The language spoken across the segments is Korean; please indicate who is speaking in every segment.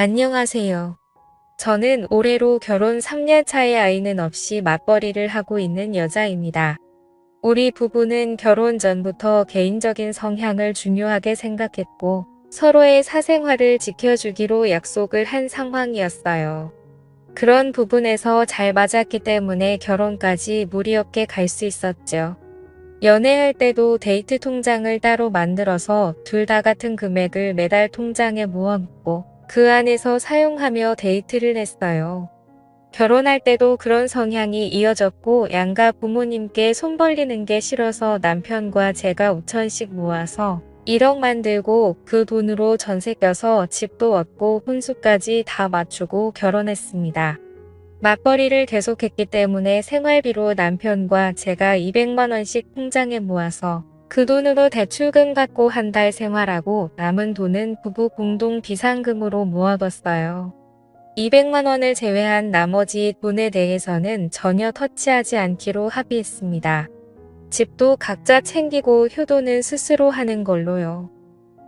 Speaker 1: 안녕하세요. 저는 올해로 결혼 3년 차의 아이는 없이 맞벌이를 하고 있는 여자입니다. 우리 부부는 결혼 전부터 개인적인 성향을 중요하게 생각했고 서로의 사생활을 지켜주기로 약속을 한 상황이었어요. 그런 부분에서 잘 맞았기 때문에 결혼까지 무리 없게 갈 수 있었죠. 연애할 때도 데이트 통장을 따로 만들어서 둘 다 같은 금액을 매달 통장에 모아놓고 그 안에서 사용하며 데이트를 했어요. 결혼할 때도 그런 성향이 이어졌고 양가 부모님께 손 벌리는 게 싫어서 남편과 제가 5천씩 모아서 1억 만들고 그 돈으로 전세 껴서 집도 얻고 혼수까지 다 맞추고 결혼했습니다. 맞벌이를 계속했기 때문에 생활비로 남편과 제가 200만 원씩 통장에 모아서 그 돈으로 대출금 갚고 한 달 생활하고 남은 돈은 부부 공동 비상금으로 모아뒀어요. 200만 원을 제외한 나머지 돈에 대해서는 전혀 터치하지 않기로 합의했습니다. 집도 각자 챙기고 효도는 스스로 하는 걸로요.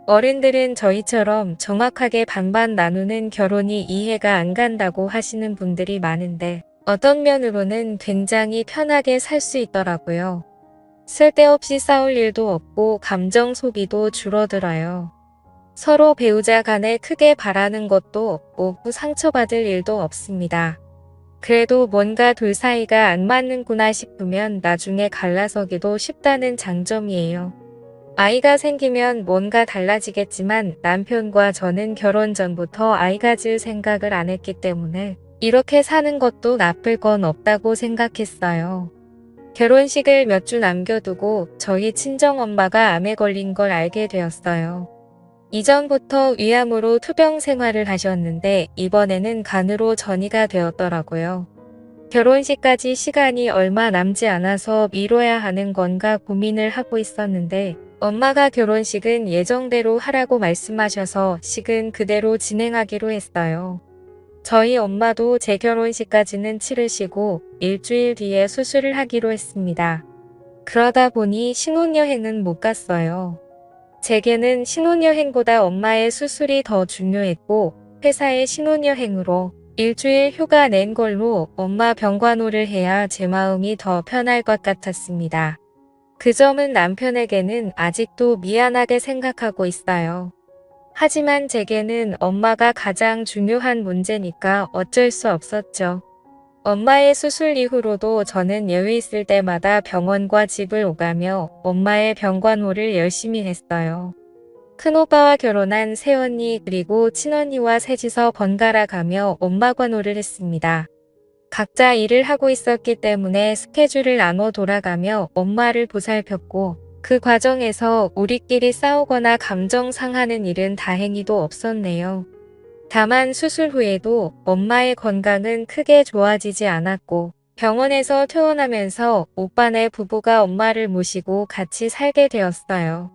Speaker 1: 어른들은 저희처럼 정확하게 반반 나누는 결혼이 이해가 안 간다고 하시는 분들이 많은데 어떤 면으로는 굉장히 편하게 살 수 있더라고요. 쓸데없이 싸울 일도 없고 감정 소비도 줄어들어요. 서로 배우자 간에 크게 바라는 것도 없고 상처받을 일도 없습니다. 그래도 뭔가 둘 사이가 안 맞는구나 싶으면 나중에 갈라서기도 쉽다는 장점이에요. 아이가 생기면 뭔가 달라지겠지만 남편과 저는 결혼 전부터 아이 가질 생각을 안 했기 때문에 이렇게 사는 것도 나쁠 건 없다고 생각했어요. 결혼식을 몇 주 남겨두고 저희 친정엄마가 암에 걸린 걸 알게 되었어요. 이전부터 위암으로 투병 생활을 하셨는데 이번에는 간으로 전이가 되었더라고요. 결혼식까지 시간이 얼마 남지 않아서 미뤄야 하는 건가 고민을 하고 있었는데 엄마가 결혼식은 예정대로 하라고 말씀하셔서 식은 그대로 진행하기로 했어요. 저희 엄마도 제 결혼식까지는 치르시고 일주일 뒤에 수술을 하기로 했습니다. 그러다 보니 신혼여행은 못 갔어요. 제게는 신혼여행보다 엄마의 수술이 더 중요했고 회사의 신혼여행으로 일주일 휴가 낸 걸로 엄마 병관호를 해야 제 마음이 더 편할 것 같았습니다. 그 점은 남편에게는 아직도 미안하게 생각하고 있어요. 하지만 제게는 엄마가 가장 중요한 문제니까 어쩔 수 없었죠. 엄마의 수술 이후로도 저는 여유 있을 때마다 병원과 집을 오가며 엄마의 병관호를 열심히 했어요. 큰오빠와 결혼한 새언니 그리고 친언니와 셋이서 번갈아 가며 엄마 관호를 했습니다. 각자 일을 하고 있었기 때문에 스케줄을 나눠 돌아가며 엄마를 보살폈고 그 과정에서 우리끼리 싸우거나 감정 상하는 일은 다행히도 없었네요. 다만 수술 후에도 엄마의 건강은 크게 좋아지지 않았고 병원에서 퇴원하면서 오빠네 부부가 엄마를 모시고 같이 살게 되었어요.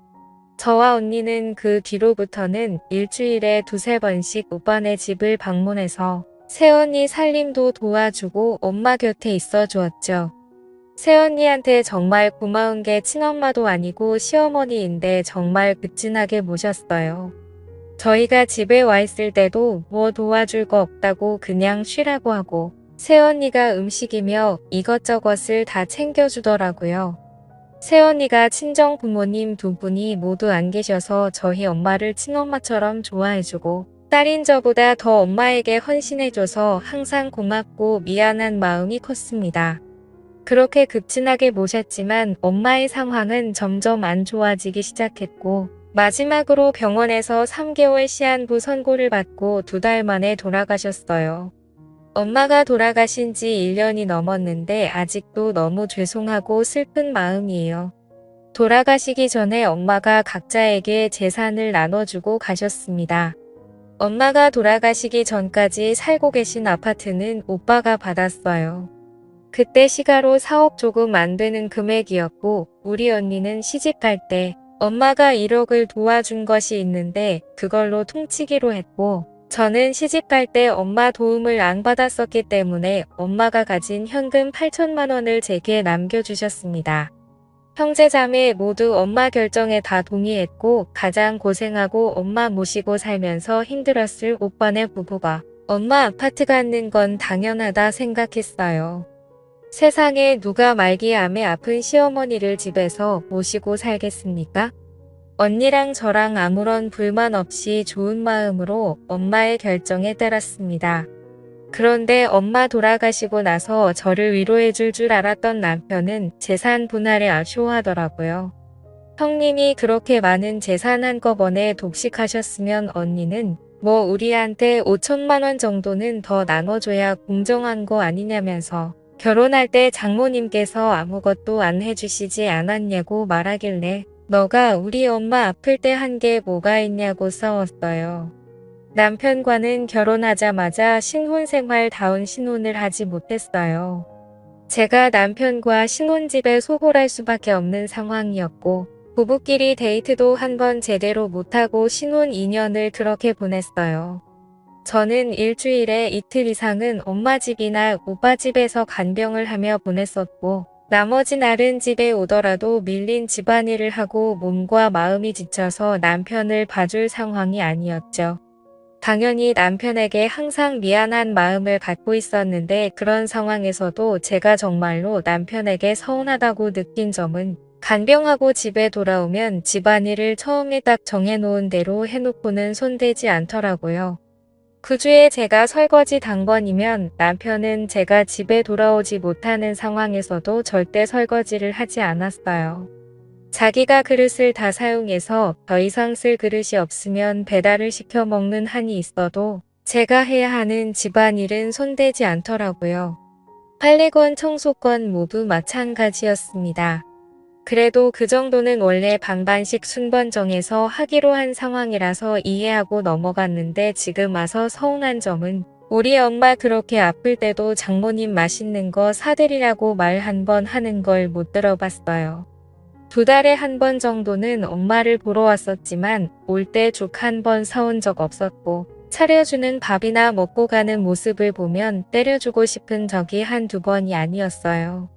Speaker 1: 저와 언니는 그 뒤로부터는 일주일에 두세 번씩 오빠네 집을 방문해서 새언니 살림도 도와주고 엄마 곁에 있어 주었죠. 새언니한테 정말 고마운 게 친엄마도 아니고 시어머니인데 정말 극진하게 모셨어요. 저희가 집에 와 있을 때도 뭐 도와줄 거 없다고 그냥 쉬라고 하고 새언니가 음식이며 이것저것을 다 챙겨주더라고요. 새언니가 친정 부모님 두 분이 모두 안 계셔서 저희 엄마를 친엄마처럼 좋아해주고 딸인 저보다 더 엄마에게 헌신해줘서 항상 고맙고 미안한 마음이 컸습니다. 그렇게 급진하게 모셨지만 엄마의 상황은 점점 안 좋아지기 시작했고 마지막으로 병원에서 3개월 시한부 선고를 받고 2달 만에 돌아가셨어요. 엄마가 돌아가신 지 1년이 넘었는데 아직도 너무 죄송하고 슬픈 마음이에요. 돌아가시기 전에 엄마가 각자에게 재산을 나눠주고 가셨습니다. 엄마가 돌아가시기 전까지 살고 계신 아파트는 오빠가 받았어요. 그때 시가로 4억 조금 안 되는 금액이었고 우리 언니는 시집갈 때 엄마가 1억을 도와준 것이 있는데 그걸로 퉁치기로 했고 저는 시집갈 때 엄마 도움을 안 받았었기 때문에 엄마가 가진 현금 8천만 원을 제게 남겨주셨습니다. 형제자매 모두 엄마 결정에 다 동의했고 가장 고생하고 엄마 모시고 살면서 힘들었을 오빠네 부부가 엄마 아파트 갖는 건 당연하다 생각했어요. 세상에 누가 말기암에 아픈 시어머니를 집에서 모시고 살겠습니까? 언니랑 저랑 아무런 불만 없이 좋은 마음으로 엄마의 결정에 따랐습니다. 그런데 엄마 돌아가시고 나서 저를 위로해줄 줄 알았던 남편은 재산 분할에 아쉬워하더라고요. 형님이 그렇게 많은 재산 한꺼번에 독식하셨으면 언니는 뭐 우리한테 5천만 원 정도는 더 나눠줘야 공정한 거 아니냐면서 결혼할 때 장모님께서 아무것도 안 해주시지 않았냐고 말하길래 너가 우리 엄마 아플 때 한 게 뭐가 있냐고 싸웠어요. 남편과는 결혼하자마자 신혼생활다운 신혼을 하지 못했어요. 제가 남편과 신혼집에 소홀할 수밖에 없는 상황이었고 부부끼리 데이트도 한 번 제대로 못하고 신혼 2년을 그렇게 보냈어요. 저는 일주일에 이틀 이상은 엄마 집이나 오빠 집에서 간병을 하며 보냈었고 나머지 날은 집에 오더라도 밀린 집안일을 하고 몸과 마음이 지쳐서 남편을 봐줄 상황이 아니었죠. 당연히 남편에게 항상 미안한 마음을 갖고 있었는데 그런 상황에서도 제가 정말로 남편에게 서운하다고 느낀 점은 간병하고 집에 돌아오면 집안일을 처음에 딱 정해놓은 대로 해놓고는 손대지 않더라고요. 그 주에 제가 설거지 당번이면 남편은 제가 집에 돌아오지 못하는 상황에서도 절대 설거지를 하지 않았어요. 자기가 그릇을 다 사용해서 더 이상 쓸 그릇이 없으면 배달을 시켜 먹는 한이 있어도 제가 해야 하는 집안일은 손대지 않더라고요. 빨래건 청소건 모두 마찬가지였습니다. 그래도 그 정도는 원래 반반씩 순번 정해서 하기로 한 상황이라서 이해하고 넘어갔는데 지금 와서 서운한 점은 우리 엄마 그렇게 아플 때도 장모님 맛있는 거 사드리라고 말 한 번 하는 걸 못 들어봤어요. 2달에 한 번 정도는 엄마를 보러 왔었지만 올 때 죽 한 번 사온 적 없었고 차려주는 밥이나 먹고 가는 모습을 보면 때려주고 싶은 적이 한두 번이 아니었어요.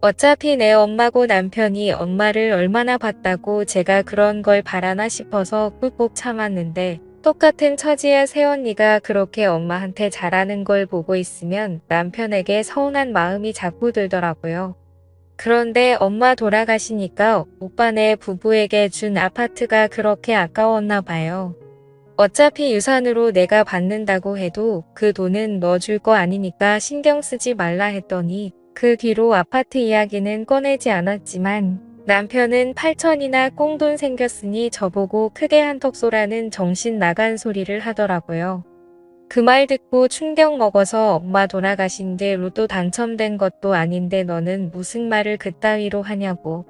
Speaker 1: 어차피 내 엄마고 남편이 엄마를 얼마나 봤다고 제가 그런 걸 바라나 싶어서 꾹꾹 참았는데 똑같은 처지의 새언니가 그렇게 엄마한테 잘하는 걸 보고 있으면 남편에게 서운한 마음이 자꾸 들더라고요. 그런데 엄마 돌아가시니까 오빠네 부부에게 준 아파트가 그렇게 아까웠나 봐요. 어차피 유산으로 내가 받는다고 해도 그 돈은 너 줄 거 아니니까 신경 쓰지 말라 했더니 그 뒤로 아파트 이야기는 꺼내지 않았지만 남편은 8천이나 꽁돈 생겼으니 저보고 크게 한턱 쏘라는 정신 나간 소리를 하더라고요. 그 말 듣고 충격 먹어서 엄마 돌아가신 데 로또 당첨된 것도 아닌데 너는 무슨 말을 그따위로 하냐고.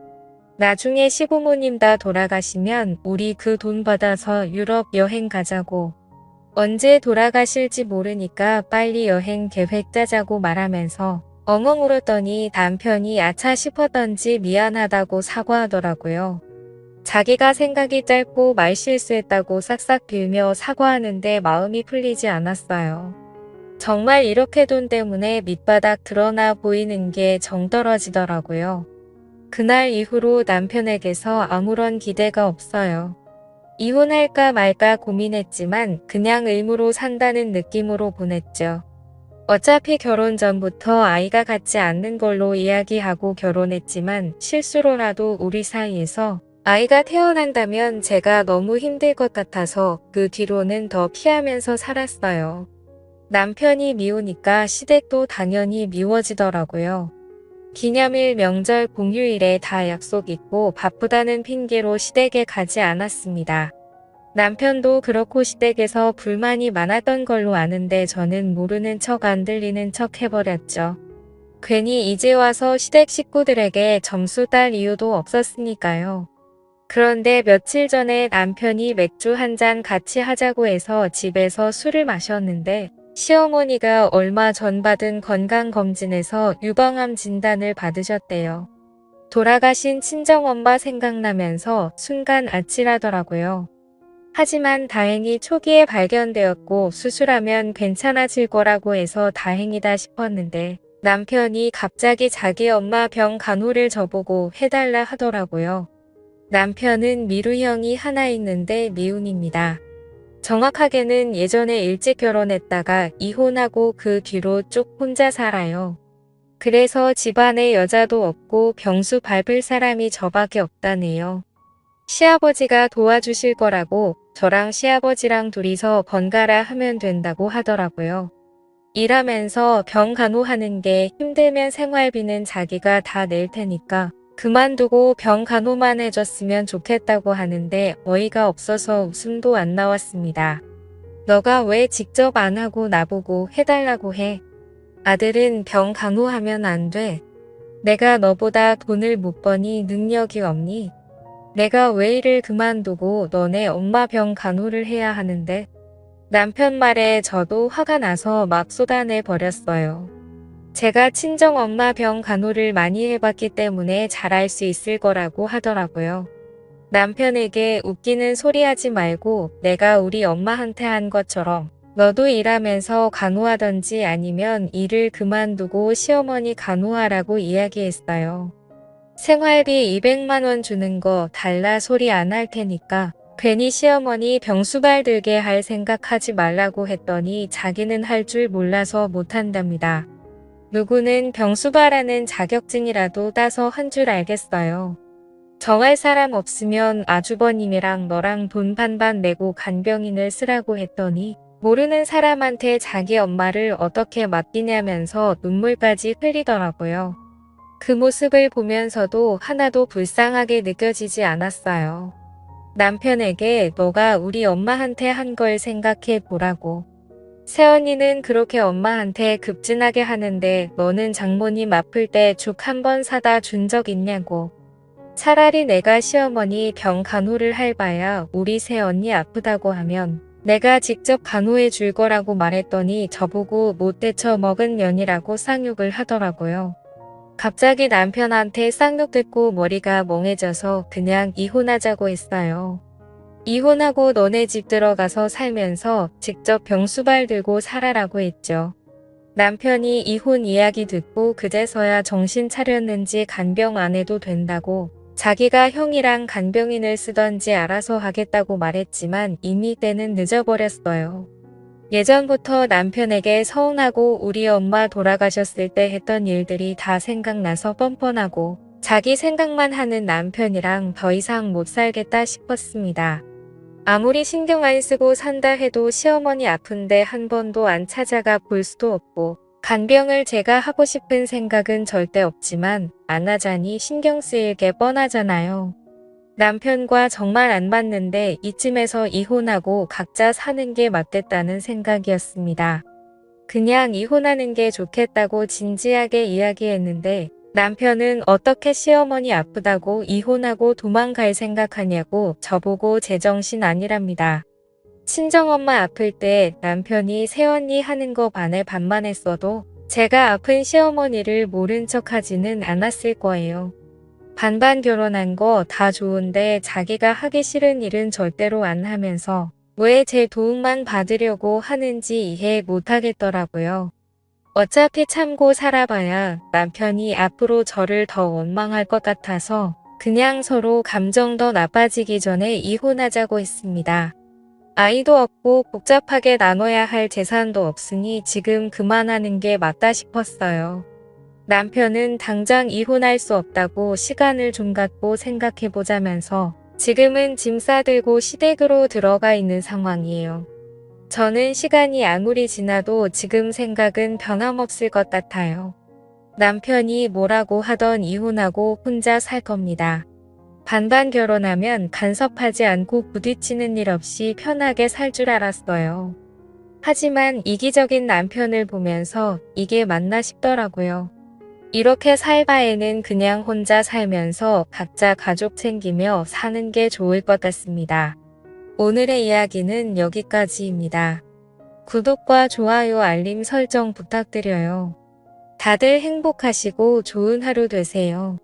Speaker 1: 나중에 시부모님 다 돌아가시면 우리 그 돈 받아서 유럽 여행 가자고. 언제 돌아가실지 모르니까 빨리 여행 계획 짜자고 말하면서 엉엉 울었더니 남편이 아차 싶었던지 미안하다고 사과하더라고요. 자기가 생각이 짧고 말실수했다고 싹싹 빌며 사과하는데 마음이 풀리지 않았어요. 정말 이렇게 돈 때문에 밑바닥 드러나 보이는 게 정 떨어지더라고요. 그날 이후로 남편에게서 아무런 기대가 없어요. 이혼할까 말까 고민했지만 그냥 의무로 산다는 느낌으로 보냈죠. 어차피 결혼 전부터 아이가 같지 않는 걸로 이야기하고 결혼했지만 실수로라도 우리 사이에서 아이가 태어난다면 제가 너무 힘들 것 같아서 그 뒤로는 더 피하면서 살았어요. 남편이 미우니까 시댁도 당연히 미워지더라고요. 기념일, 명절, 공휴일에 다 약속 있고 바쁘다는 핑계로 시댁에 가지 않았습니다. 남편도 그렇고 시댁에서 불만이 많았던 걸로 아는데 저는 모르는 척 안 들리는 척 해버렸죠. 괜히 이제 와서 시댁 식구들에게 점수 딸 이유도 없었으니까요. 그런데 며칠 전에 남편이 맥주 한 잔 같이 하자고 해서 집에서 술을 마셨는데 시어머니가 얼마 전 받은 건강검진에서 유방암 진단을 받으셨대요. 돌아가신 친정엄마 생각나면서 순간 아찔하더라고요. 하지만 다행히 초기에 발견되었고 수술하면 괜찮아질 거라고 해서 다행이다 싶었는데 남편이 갑자기 자기 엄마 병 간호를 저보고 해달라 하더라고요. 남편은 미루형이 하나 있는데 미운입니다. 정확하게는 예전에 일찍 결혼했다가 이혼하고 그 뒤로 쭉 혼자 살아요. 그래서 집안에 여자도 없고 병수 밟을 사람이 저밖에 없다네요. 시아버지가 도와주실 거라고 저랑 시아버지랑 둘이서 번갈아 하면 된다고 하더라고요. 일하면서 병 간호하는 게 힘들면 생활비는 자기가 다 낼 테니까 그만두고 병 간호만 해줬으면 좋겠다고 하는데 어이가 없어서 웃음도 안 나왔습니다. 너가 왜 직접 안 하고 나보고 해달라고 해? 아들은 병 간호하면 안 돼. 내가 너보다 돈을 못 버니 능력이 없니? 내가 왜 일을 그만두고 너네 엄마 병 간호를 해야 하는데? 남편 말에 저도 화가 나서 막 쏟아내 버렸어요. 제가 친정엄마 병 간호를 많이 해봤기 때문에 잘할 수 있을 거라고 하더라고요. 남편에게 웃기는 소리 하지 말고 내가 우리 엄마한테 한 것처럼 너도 일하면서 간호하던지 아니면 일을 그만두고 시어머니 간호하라고 이야기했어요. 생활비 200만 원 주는 거 달라 소리 안 할 테니까 괜히 시어머니 병수발 들게 할 생각하지 말라고 했더니 자기는 할 줄 몰라서 못한답니다. 누구는 병수발하는 자격증이라도 따서 한 줄 알겠어요. 정할 사람 없으면 아주버님이랑 너랑 돈 반반 내고 간병인을 쓰라고 했더니 모르는 사람한테 자기 엄마를 어떻게 맡기냐면서 눈물까지 흘리더라고요. 그 모습을 보면서도 하나도 불쌍하게 느껴지지 않았어요. 남편에게 너가 우리 엄마한테 한 걸 생각해 보라고. 새언니는 그렇게 엄마한테 급진하게 하는데 너는 장모님 아플 때 죽 한 번 사다 준 적 있냐고. 차라리 내가 시어머니 병 간호를 할 바야 우리 새언니 아프다고 하면 내가 직접 간호해 줄 거라고 말했더니 저보고 못 데쳐 먹은 년이라고 쌍욕을 하더라고요. 갑자기 남편한테 쌍욕 듣고 머리가 멍해져서 그냥 이혼하자고 했어요. 이혼하고 너네 집 들어가서 살면서 직접 병수발 들고 살아라고 했죠. 남편이 이혼 이야기 듣고 그제서야 정신 차렸는지 간병 안 해도 된다고 자기가 형이랑 간병인을 쓰던지 알아서 하겠다고 말했지만 이미 때는 늦어버렸어요. 예전부터 남편에게 서운하고 우리 엄마 돌아가셨을 때 했던 일들이 다 생각나서 뻔뻔하고 자기 생각만 하는 남편이랑 더 이상 못 살겠다 싶었습니다. 아무리 신경 안 쓰고 산다 해도 시어머니 아픈데 한 번도 안 찾아가 볼 수도 없고 간병을 제가 하고 싶은 생각은 절대 없지만 안 하자니 신경 쓰일 게 뻔하잖아요. 남편과 정말 안 맞는데 이쯤에서 이혼하고 각자 사는 게 맞겠다는 생각이었습니다. 그냥 이혼하는 게 좋겠다고 진지하게 이야기했는데 남편은 어떻게 시어머니 아프다고 이혼하고 도망갈 생각하냐고 저보고 제정신 아니랍니다. 친정엄마 아플 때 남편이 새언니 하는 거 반에 반만 했어도 제가 아픈 시어머니를 모른 척 하지는 않았을 거예요. 반반 결혼한 거 다 좋은데 자기가 하기 싫은 일은 절대로 안 하면서 왜 제 도움만 받으려고 하는지 이해 못하겠더라고요. 어차피 참고 살아봐야 남편이 앞으로 저를 더 원망할 것 같아서 그냥 서로 감정 더 나빠지기 전에 이혼하자고 했습니다. 아이도 없고 복잡하게 나눠야 할 재산도 없으니 지금 그만하는 게 맞다 싶었어요. 남편은 당장 이혼할 수 없다고 시간을 좀 갖고 생각해보자면서 지금은 짐 싸들고 시댁으로 들어가 있는 상황이에요. 저는 시간이 아무리 지나도 지금 생각은 변함없을 것 같아요. 남편이 뭐라고 하던 이혼하고 혼자 살 겁니다. 반반 결혼하면 간섭하지 않고 부딪히는 일 없이 편하게 살 줄 알았어요. 하지만 이기적인 남편을 보면서 이게 맞나 싶더라고요. 이렇게 살 바에는 그냥 혼자 살면서 각자 가족 챙기며 사는 게 좋을 것 같습니다. 오늘의 이야기는 여기까지입니다. 구독과 좋아요 알림 설정 부탁드려요. 다들 행복하시고 좋은 하루 되세요.